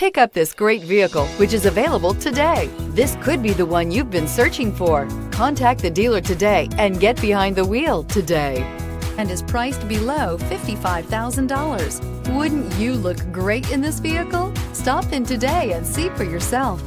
Pick up this great vehicle, which is available today. This could be the one you've been searching for. Contact the dealer today and get behind the wheel today. And is priced below $55,000. Wouldn't you look great in this vehicle? Stop in today and see for yourself.